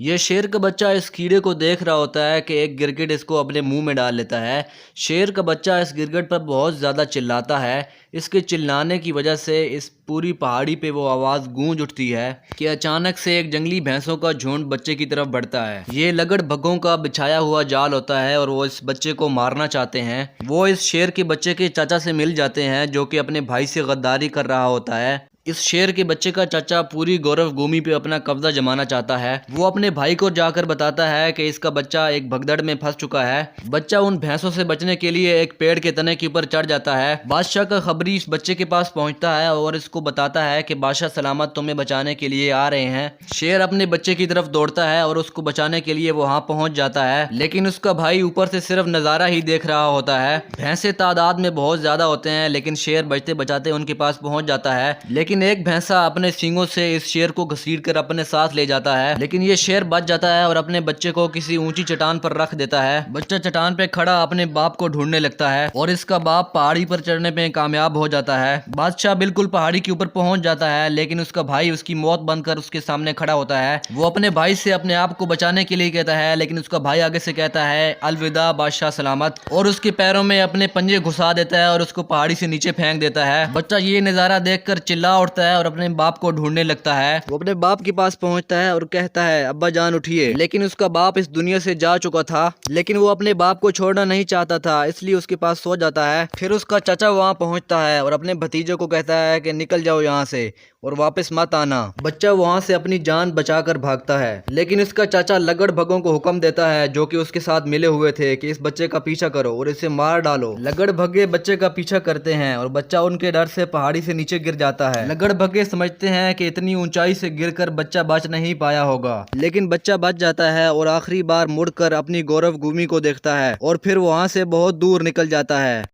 یہ شیر کا بچہ اس کیڑے کو دیکھ رہا ہوتا ہے کہ ایک گرگٹ اس کو اپنے منہ میں ڈال لیتا ہے۔ شیر کا بچہ اس گرگٹ پر بہت زیادہ چلاتا ہے۔ اس کے چلانے کی وجہ سے اس پوری پہاڑی پہ وہ آواز گونج اٹھتی ہے کہ اچانک سے ایک جنگلی بھینسوں کا جھنڈ بچے کی طرف بڑھتا ہے۔ یہ لگڑ بھگوں کا بچھایا ہوا جال ہوتا ہے اور وہ اس بچے کو مارنا چاہتے ہیں۔ وہ اس شیر کے بچے کے چاچا سے مل جاتے ہیں جو کہ اپنے بھائی سے غداری کر رہا ہوتا ہے۔ اس شیر کے بچے کا چاچا پوری گورو بھومی پہ اپنا قبضہ جمانا چاہتا ہے۔ وہ اپنے بھائی کو جا کر بتاتا ہے کہ اس کا بچہ ایک بھگدڑ میں پھنس چکا ہے۔ بچہ ان بھینسوں سے بچنے کے لیے ایک پیڑ کے تنے کے اوپر چڑھ جاتا ہے۔ بادشاہ کا خبری اس بچے کے پاس پہنچتا ہے اور اس کو بتاتا ہے کہ بادشاہ سلامت تمہیں بچانے کے لیے آ رہے ہیں۔ شیر اپنے بچے کی طرف دوڑتا ہے اور اس کو بچانے کے لیے وہاں پہنچ جاتا ہے، لیکن اس کا بھائی اوپر سے صرف نظارہ ہی دیکھ رہا ہوتا ہے۔ بھینسیں تعداد میں بہت زیادہ ہوتے ہیں لیکن شیر بچتے بچاتے ان کے پاس پہنچ جاتا ہے، لیکن ایک بھینسا اپنے سینگوں سے اس شیر کو گھسیٹ کر اپنے ساتھ لے جاتا ہے، لیکن یہ شیر بچ جاتا ہے اور اپنے بچے کو کسی اونچی چٹان پر رکھ دیتا ہے۔ بچہ چٹان پہ کھڑا اپنے باپ کو ڈھونڈنے لگتا ہے اور اس کا باپ پہاڑی پر چڑھنے پہ کامیاب ہو جاتا ہے۔ بادشاہ بالکل پہاڑی کے اوپر پہنچ جاتا ہے لیکن اس کا بھائی اس کی موت بن کر اس کے سامنے کھڑا ہوتا ہے۔ وہ اپنے بھائی سے اپنے آپ کو بچانے کے لیے کہتا ہے لیکن اس کا بھائی آگے سے کہتا ہے الوداع بادشاہ سلامت، اور اس کے پیروں میں اپنے پنجے گھسا دیتا ہے اور اس کو پہاڑی سے نیچے پھینک دیتا ہے۔ بچہ یہ نظارہ دیکھ کر چلا اٹھتا ہے اور اپنے باپ کو ڈھونڈنے لگتا ہے۔ وہ اپنے باپ کے پاس پہنچتا ہے اور کہتا ہے ابا جان اٹھیے، لیکن اس کا باپ اس دنیا سے جا چکا تھا، لیکن وہ اپنے باپ کو چھوڑنا نہیں چاہتا تھا اس لیے اس کے پاس سو جاتا ہے۔ پھر اس کا چچا وہاں پہنچتا ہے اور اپنے بھتیجے کو کہتا ہے کہ نکل جاؤ یہاں سے اور واپس مت آنا۔ بچہ وہاں سے اپنی جان بچا کر بھاگتا ہے، لیکن اس کا چاچا لگڑ بھگوں کو حکم دیتا ہے جو کہ اس کے ساتھ ملے ہوئے تھے کہ اس بچے کا پیچھا کرو اور اسے مار ڈالو۔ لگڑ بھگے بچے کا پیچھا کرتے ہیں اور بچہ ان کے ڈر سے پہاڑی سے نیچے گر جاتا ہے۔ لگڑ بھگے سمجھتے ہیں کہ اتنی اونچائی سے گر کر بچہ بچ نہیں پایا ہوگا، لیکن بچہ بچ جاتا ہے اور آخری بار مڑ کر اپنی گورو بھومی کو دیکھتا ہے اور پھر وہاں سے بہت دور نکل جاتا ہے۔